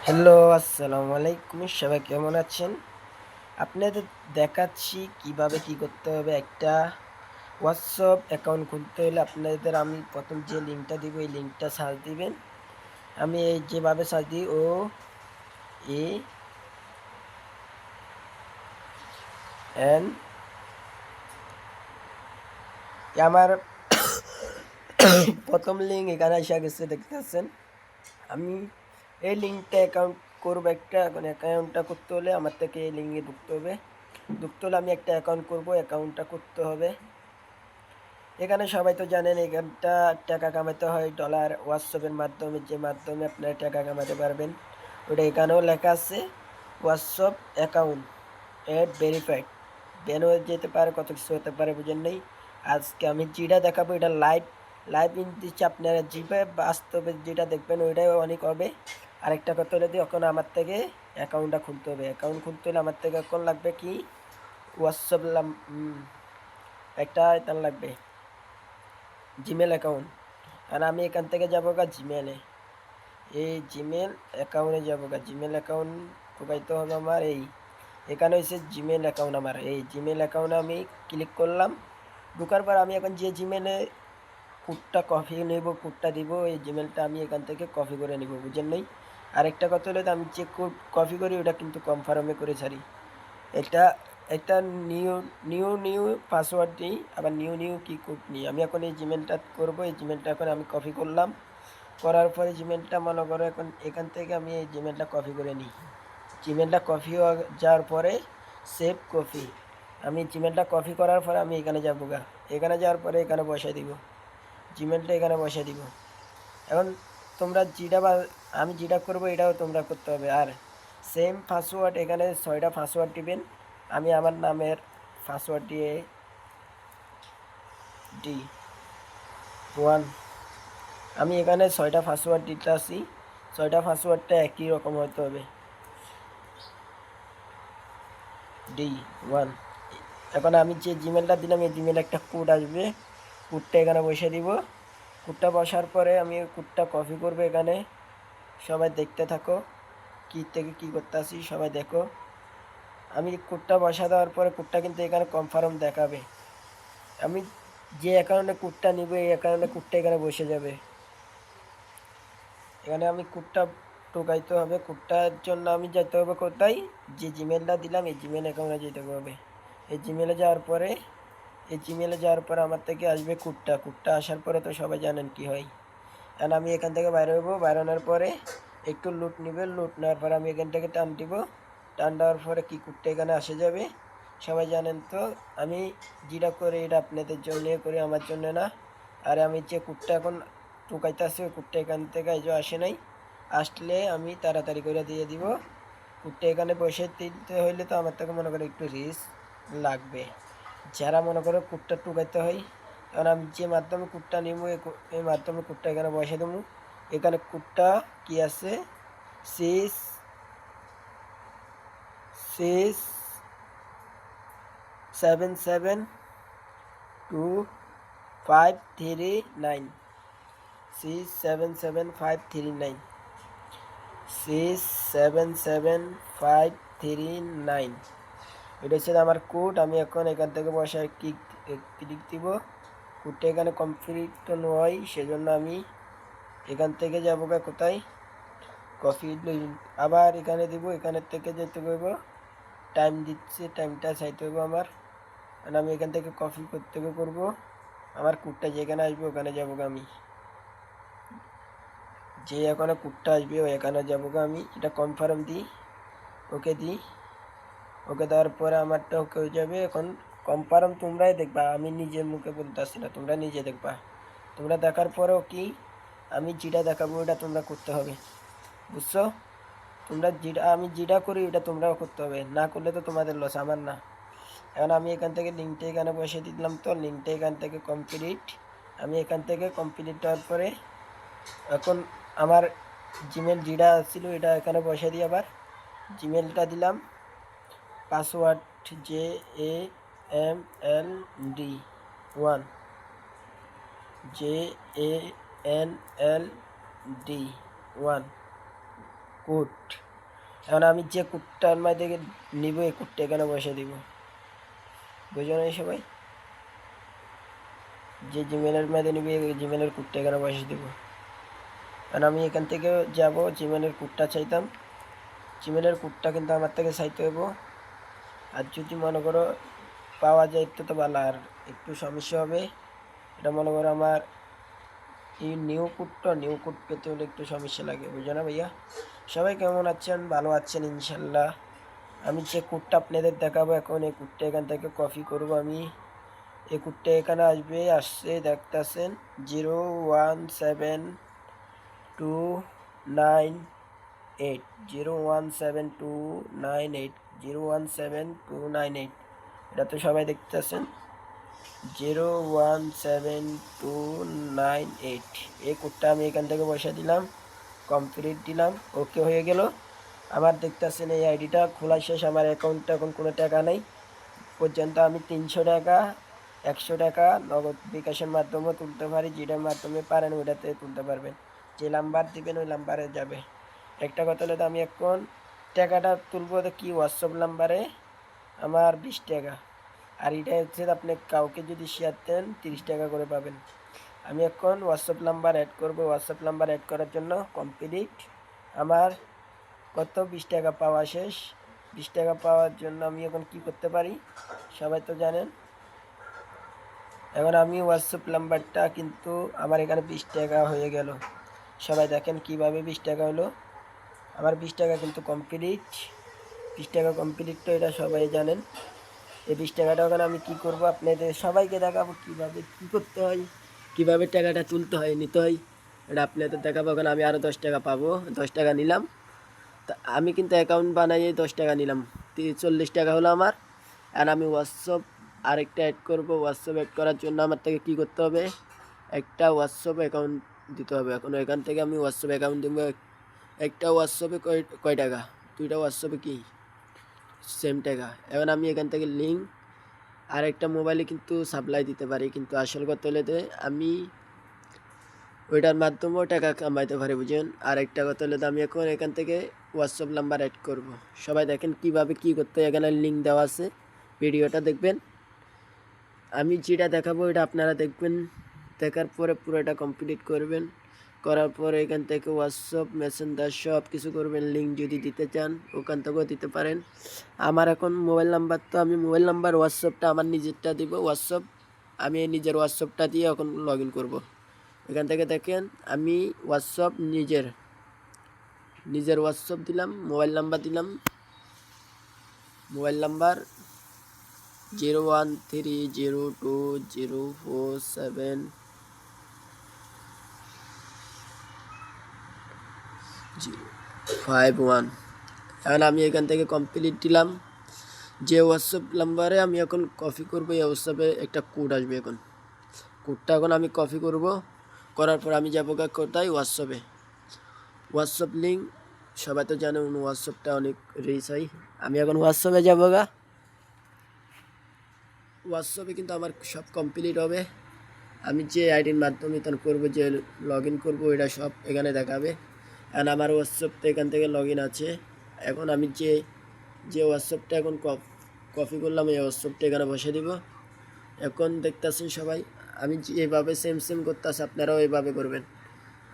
Hello, আসসালামু আলাইকুম। সবাই কেমন আছেন? আপনাদের দেখাচ্ছি কিভাবে কি করতে হবে। একটা হোয়াটসঅ্যাপ অ্যাকাউন্ট খুলতে হলে আপনাদের আমি প্রথম যে লিঙ্কটা দিব এই লিঙ্কটা সার্চ দিবেন। আমি এই যেভাবে সার্চ দিই এ এন আমার প্রথম লিঙ্ক এখানে এসে গেছে দেখতেছেন। আমি এই লিঙ্কটা অ্যাকাউন্ট করবো একটা। এখন অ্যাকাউন্টটা করতে হলে আমার থেকে এই লিঙ্কে ঢুকতে হবে। ঢুকতে হলে আমি একটা অ্যাকাউন্ট করবো, অ্যাকাউন্টটা করতে হবে। এখানে সবাই তো জানেন এখানটা টাকা কামাতে হয় ডলার হোয়াটসঅ্যাপের মাধ্যমে, যে মাধ্যমে আপনারা টাকা কামাতে পারবেন। ওটা এখানেও লেখা আছে WhatsApp account and verified. Ban হয়ে যেতে পারে, কত কিছু হতে পারে, বুঝেন নেই। আজকে আমি যেটা দেখাবো এটা লাইভ লাইভ ইন দিচ্ছি। আপনারা যেভাবে বাস্তবে যেটা দেখবেন ওইটাই অনেক হবে। আরেকটা কথা হলে এখন আমার থেকে অ্যাকাউন্টটা খুলতে হবে। অ্যাকাউন্ট খুলতে হলে আমার থেকে এখন লাগবে কি হোয়াটসঅ্যাপ একটা এটা লাগবে জিমেল অ্যাকাউন্ট। আর আমি এখান থেকে যাবো গা জিমেলে। এই জিমেল অ্যাকাউন্টে যাবো গা। জিমেল অ্যাকাউন্ট ঢুকাইতে হবে আমার। এখানে হচ্ছে জিমেল অ্যাকাউন্ট আমার। এই জিমেল অ্যাকাউন্টে আমি ক্লিক করলাম। ঢোকার পর আমি এখন যে জিমেলে কোডটা কপি নেব, কোডটা দিব, এই জিমেলটা আমি এখান থেকে কপি করে নিব, বুঝেন নেই। আরেকটা কথা হলো আমি যে কোড কপি করি ওটা কিন্তু কনফার্মে করে ছাড়ি। এটা একটা নিউ নিউ নিউ পাসওয়ার্ড নিই, আবার নিউ নিউ কি কোড নিই। আমি এখন এই জিমেলটা করব। এই জিমেলটা এখন আমি কপি করলাম। করার পরে জিমেলটা মনে করো এখন এখান থেকে আমি এই জিমেলটা কপি করে নিই। জিমেলটা কপি হয়ে যাওয়ার পরে সেভ কপি। আমি জিমেলটা কপি করার পরে আমি এখানে যাবো গা। এখানে যাওয়ার পরে এখানে বসাই দিব জিমেলটা, এখানে বসাই দিব। এখন তোমরা যেটা বা আমি যেটা করবো এটাও তোমরা করতে হবে। আর সেম পাসওয়ার্ড এখানে 6টা পাসওয়ার্ড দিবেন। আমি আমার নামের পাসওয়ার্ড দিয়ে D1। আমি এখানে 6টা পাসওয়ার্ড দিতে আসি। 6টা পাসওয়ার্ডটা একই রকম হতে হবে, D1। এখন আমি যে জিমেলটা দিলাম এই জিমেলে একটা কোড আসবে। কোডটা এখানে বসে দিব। কোডটা বসার পরে আমি কোডটা কপি করবো এখানে। সবাই দেখতে থাকো কী থেকে কী করতে আসি, সবাই দেখো। আমি কোডটা বসা দেওয়ার পরে কোডটা কিন্তু এখানে কনফার্ম দেখাবে। আমি যে অ্যাকাউন্টে কোডটা নিব এই অ্যাকাউন্টে কোডটা এখানে বসে যাবে। এখানে আমি কোডটা ঢোকাইতে হবে। কোডটার জন্য আমি যেতে হবে কোথায়, যে জিমেলটা দিলাম এই জিমেল অ্যাকাউন্টে যেতে হবে। এই জিমেলে যাওয়ার পরে আমার থেকে আসবে কোডটা। কোডটা আসার পরে তো সবাই জানেন কি হয়। কারণ আমি এখান থেকে বাইরে হবো। বাইরানোর পরে একটু লুট নিবে। লুট নেওয়ার পরে আমি এখান থেকে টান দিব। টান দেওয়ার পরে কি কোডটা এখানে আসে যাবে। সবাই জানেন তো আমি যেটা করে এটা আপনাদের জন্য করি, আমার জন্য না। আর আমি যে কোডটা এখন ঢুকাইতে আসছি ওই কোডটা এখান থেকে এই যে আসে নাই। আসলে আমি তাড়াতাড়ি করে দিয়ে দিব। কোডটা এখানে বসে দিতে হইলে তো আমার থেকে মনে করো একটু রিস্ক লাগবে। যারা মনে করো কোডটা ঢুকাইতে হয়, কারণ আমি যে মাধ্যমে কোডটা নিব এই মাধ্যমে কোডটা এখানে বসে দেবো। এখানে কোডটা কি আছে, 6677539, 677 539, 677 539। এটা হচ্ছে আমার কোড। আমি এখন এখান থেকে বসায় ক্লিক দিব। কোডটা এখানে কমপ্লিট নয়, সেজন্য আমি এখান থেকে যাবো গা কোথায়, কপি আবার এখানে দিব। এখানের থেকে যেতে হইব, টাইম দিচ্ছে, টাইমটা চাইতে হইব আমার। আর আমি এখান থেকে কপি করতে করবো। আমার কোডটা যেখানে আসবে ওখানে যাবো গা। আমি যে এখানে কোডটা আসবে ও এখানে যাবো গা। আমি এটা কনফার্ম দিই, ওকে দিই। ওকে দেওয়ার পরে আমারটা ওকে হয়ে যাবে। এখন কনফার্ম তোমরাই দেখবা, আমি নিজের মুখে বলতে আসছি না, তোমরা নিজে দেখবা। তোমরা দেখার পরেও কি আমি যেটা দেখাবো ওটা তোমরা করতে হবে, বুঝছো? তোমরা যেটা আমি যেটা করি ওটা তোমরাও করতে হবে, না করলে তো তোমাদের লস, আমার না। এখন আমি এখান থেকে লিঙ্কটা এখানে বসিয়ে দিলাম। তো লিঙ্কটা এখান থেকে কমপ্লিট। আমি এখান থেকে কমপ্লিট হওয়ার পরে এখন আমার জিমেল যেটা ছিল এটা এখানে বসিয়ে দিই। আবার জিমেলটা দিলাম, পাসওয়ার্ড JAMLD1, JANLD1, কোড। এখন আমি যে কোডটার মধ্যে নিব এই কোডটা এখানে বসে দিব, বুঝো না সবাই? যে জিমেলের মধ্যে নিবে এই জিমেলের কোডটা এখানে বসে দিব। কারণ আমি এখান থেকে যাব জিমেলের কোডটা চাইতাম, জিমেলের কোডটা কিন্তু আমার থেকে চাইতে হইব। আর যদি মনে করো পাওয়া যায় তো ভালো, আর একটু সমস্যা হবে। এটা মনে করো আমার এই নিউ কোড পেতে হলে একটু সমস্যা লাগে, বুঝো না ভাইয়া? সবাই কেমন আছেন? ভালো আছেন ইনশাল্লাহ। আমি যে কোডটা আপনাদের দেখাবো এখন, এই কোডটা এখান থেকে কপি করব আমি। এই কোডটা এখানে আসছে দেখতেছেন 0172980172980, 0172980, এটা তো সবাই দেখতেছেন 0172980। এই কোডটা আমি এখান থেকে বসে দিলাম, কমপ্লিট দিলাম, ওকে হয়ে গেল। আমার দেখতেছেন এই আইডিটা খোলা শেষ। আমার অ্যাকাউন্টে এখন কোনো টাকা নেই পর্যন্ত। আমি 300 টাকা, 100 টাকা নগদ বিকাশের মাধ্যমে তুলতে পারি। যেটার মাধ্যমে পারেন ওইটাতে তুলতে পারবেন, যে নাম্বার দিবেন ওই নাম্বারে যাবে। একটা কথা হলো, আমি এখন টাকাটা তুলবো তো কি হোয়াটসঅ্যাপ নাম্বারে আমার 20 টাকা, আর এটা হচ্ছে আপনি কাউকে যদি শেয়ার দেন 30 টাকা করে পাবেন। আমি এখন হোয়াটসঅ্যাপ নাম্বার অ্যাড করব। হোয়াটসঅ্যাপ নাম্বার অ্যাড করার জন্য কমপ্লিট। আমার কত 20 টাকা পাওয়া শেষ। 20 টাকা পাওয়ার জন্য আমি এখন কি করতে পারি সবাই তো জানেন। এখন আমি হোয়াটসঅ্যাপ নাম্বারটা কিন্তু আমার এখানে 20 টাকা হয়ে গেল। সবাই দেখেন কিভাবে 20 টাকা হলো। আমার 20 টাকা কিন্তু কমপ্লিট। 20 টাকা কমপ্লিট তো এটা সবাই জানেন। এই 20 টাকাটা ওখানে আমি কি করব আপনাদের সবাইকে দেখাবো কিভাবে কি করতে হয়, কিভাবে টাকাটা তুলতে হয় নিতে হয়, এটা আপনাদের দেখাবো। ওখানে আমি আরও 10 টাকা পাবো। 10 টাকা নিলাম, তা আমি কিন্তু অ্যাকাউন্ট বানাইয়ে 10 টাকা নিলাম, 40 টাকা হলো আমার। আর আমি হোয়াটসঅ্যাপ আরেকটা অ্যাড করব। হোয়াটসঅ্যাপ অ্যাড করার জন্য আমার থেকে কী করতে হবে, একটা হোয়াটসঅ্যাপ অ্যাকাউন্ট দিতে হবে। এখন এখান থেকে আমি হোয়াটসঅ্যাপ অ্যাকাউন্ট দিব। একটা হোয়াটসঅ্যাপে কয় টাকা, দুইটা হোয়াটসঅ্যাপে কি সেম টাকা। এখন আমি এখান থেকে লিঙ্ক আর একটা মোবাইলে কিন্তু সাপ্লাই দিতে পারি, কিন্তু আসল কথা হলে আমি ওইটার মাধ্যমেও টাকা কামাইতে পারি, বুঝেন? আর একটা কথা হলে আমি এখন এখান থেকে হোয়াটসঅ্যাপ নাম্বার অ্যাড করব। সবাই দেখেন কিভাবে কি করতে হয়। এখানে লিঙ্ক দেওয়া আছে, ভিডিওটা দেখবেন। আমি যেটা দেখাবো এটা আপনারা দেখবেন, দেখার পরে পুরোটা কমপ্লিট করবেন। করার পরে এখান থেকে হোয়াটসঅ্যাপ মেসেঞ্জার সব কিছু করবেন। লিঙ্ক যদি দিতে চান ওখান থেকেও দিতে পারেন। আমার এখন মোবাইল নাম্বার, তো আমি মোবাইল নাম্বার হোয়াটসঅ্যাপটা আমার নিজেরটা দিব। হোয়াটসঅ্যাপ আমি নিজের হোয়াটসঅ্যাপটা দিয়ে এখন লগ ইন করবো। এখান থেকে দেখেন আমি হোয়াটসঅ্যাপ নিজের হোয়াটসঅ্যাপ দিলাম, মোবাইল নাম্বার দিলাম। Mobile number 01302047051। এখন আমি এখান থেকে কমপ্লিট দিলাম। যে হোয়াটসঅ্যাপ নাম্বারে আমি এখন কপি করবো, এই হোয়াটসঅ্যাপে একটা কোড আসবে। এখন কোডটা এখন আমি কপি করব। করার পর আমি যাবো কোথায়, হোয়াটসঅ্যাপ লিঙ্ক সবাই তো জানে হোয়াটসঅ্যাপটা অনেক রিচ হয়। আমি এখন হোয়াটসঅ্যাপে যাবো হোয়াটসঅ্যাপে কিন্তু আমার সব কমপ্লিট হবে। আমি যে আইডির মাধ্যমে তখন করবো, যে লগ ইন করবো, এটা সব এখানে দেখাবে। আর আমার হোয়াটসঅ্যাপটা এখান থেকে লগ ইন আছে। এখন আমি যে হোয়াটসঅ্যাপটা এখন কপি করলাম এই হোয়াটসঅ্যাপটা এখানে বসে দিব। এখন দেখতেছেন সবাই আমি যেভাবে সেম করতেছি, আপনারাও এইভাবে করবেন।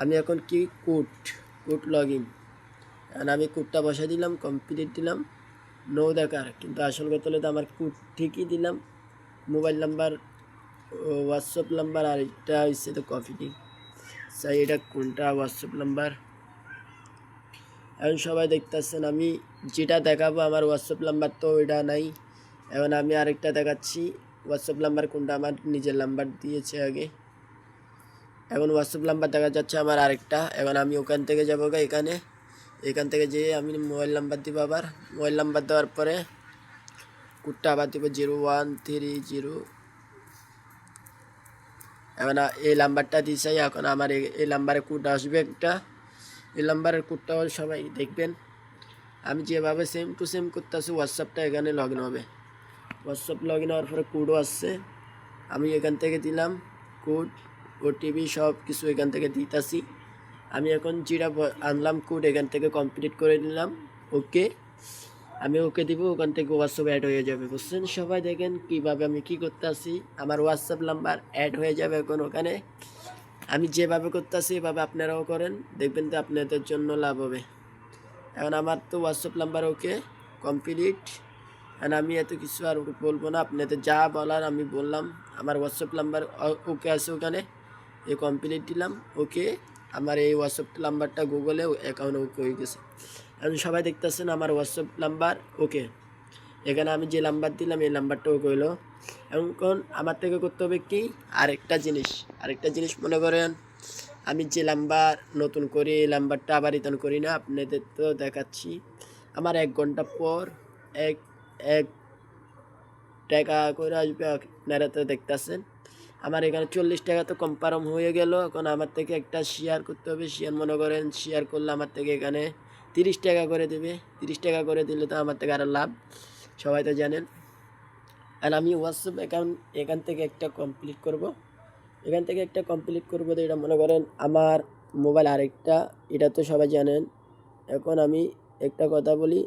আমি এখন কি কোড লগ ইন, আমি কোডটা বসে দিলাম, কমপ্লিট দিলাম, নো দেখার। কিন্তু আসল কথা হলে তো আমার কোড ঠিকই দিলাম। মোবাইল নাম্বার, হোয়াটসঅ্যাপ নাম্বার, আর এটা হচ্ছে তো কপি দিই চাই। এটা কোনটা হোয়াটসঅ্যাপ নাম্বার? এখন সবাই দেখতেছেন আমি যেটা দেখাবো আমার হোয়াটসঅ্যাপ নাম্বার তো এটা নাই। এখন আমি আরেকটা দেখাচ্ছি। হোয়াটসঅ্যাপ নাম্বার কোনটা, আমার নিজের নাম্বার দিয়েছে আগে। এখন হোয়াটসঅ্যাপ নাম্বার দেখা যাচ্ছে আমার আরেকটা। এখন আমি ওখান থেকে যাবো এখান থেকে যেয়ে আমি মোবাইল নাম্বার দিব। আবার মোবাইল নাম্বার দেওয়ার পরে কোডটা আবার দিব 0130। এখন এই নাম্বারটা দিয়েছে। এখন আমার এই নাম্বারে কোড আসবে একটা। এই নাম্বারের কোডটাও সবাই দেখবেন। আমি যেভাবে সেম টু সেম করতেছি হোয়াটসঅ্যাপটা এখানে লগ ইন হবে। হোয়াটসঅ্যাপ লগ ইন হওয়ার পরে কোডও আসছে, আমি এখান থেকে দিলাম কোড, ওটিপি সব কিছু এখান থেকে দিতেছি। আমি এখন যেটা আনলাম কোড এখান থেকে কমপ্লিট করে নিলাম। ওকে, আমি ওকে দিব, ওখান থেকে হোয়াটসঅ্যাপ অ্যাড হয়ে যাবে। বুঝছেন সবাই? দেখেন কীভাবে আমি কী করতে আসি, আমার হোয়াটসঅ্যাপ নাম্বার অ্যাড হয়ে যাবে এখন ওখানে। আমি যেভাবে করতে আসি এভাবে আপনারাও করেন, দেখবেন তো আপনাদের জন্য লাভ হবে। এখন আমার তো হোয়াটসঅ্যাপ নাম্বার ওকে কমপ্লিট, আর আমি এত কিছু আর বলবো না, আপনাদের যা বলার আমি বললাম। আমার হোয়াটসঅ্যাপ নাম্বার ওকে আছে ওখানে, এই কমপ্লিট দিলাম ওকে। আমার এই হোয়াটসঅ্যাপ নাম্বারটা গুগলে অ্যাকাউন্ট ওকে হয়ে গেছে। এখন সবাই দেখতেছেন আমার হোয়াটসঅ্যাপ নাম্বার ওকে। এখানে আমি যে নাম্বার দিলাম এই নাম্বারটা ওকে হইলো। এখন আমার থেকে করতে হবে কি আরেকটা জিনিস মনে করেন আমি যে নাম্বার নতুন করি এই নাম্বারটা আবার রিটার্ন করি না, আপনাদের তো দেখাচ্ছি। আমার 1 ঘন্টা পর এক এক টাকা করে আসবে, আপনারা তো দেখতেছেন। আমার এখানে 40 টাকা তো কনফার্ম হয়ে গেল। এখন আমার থেকে একটা শেয়ার করতে হবে। শেয়ার মনে করেন শেয়ার করলে আমার থেকে এখানে 30 টাকা করে দেবে। 30 টাকা করে দিলে তো আমার থেকে আরও লাভ, সবাই তো জানেন। আর আমি হোয়াটসঅ্যাপ অ্যাকাউন্ট এখান থেকে একটা কমপ্লিট করব। তো এটা মনে করেন আমার মোবাইল আরেকটা, এটা তো সবাই জানেন। এখন আমি একটা কথা বলি।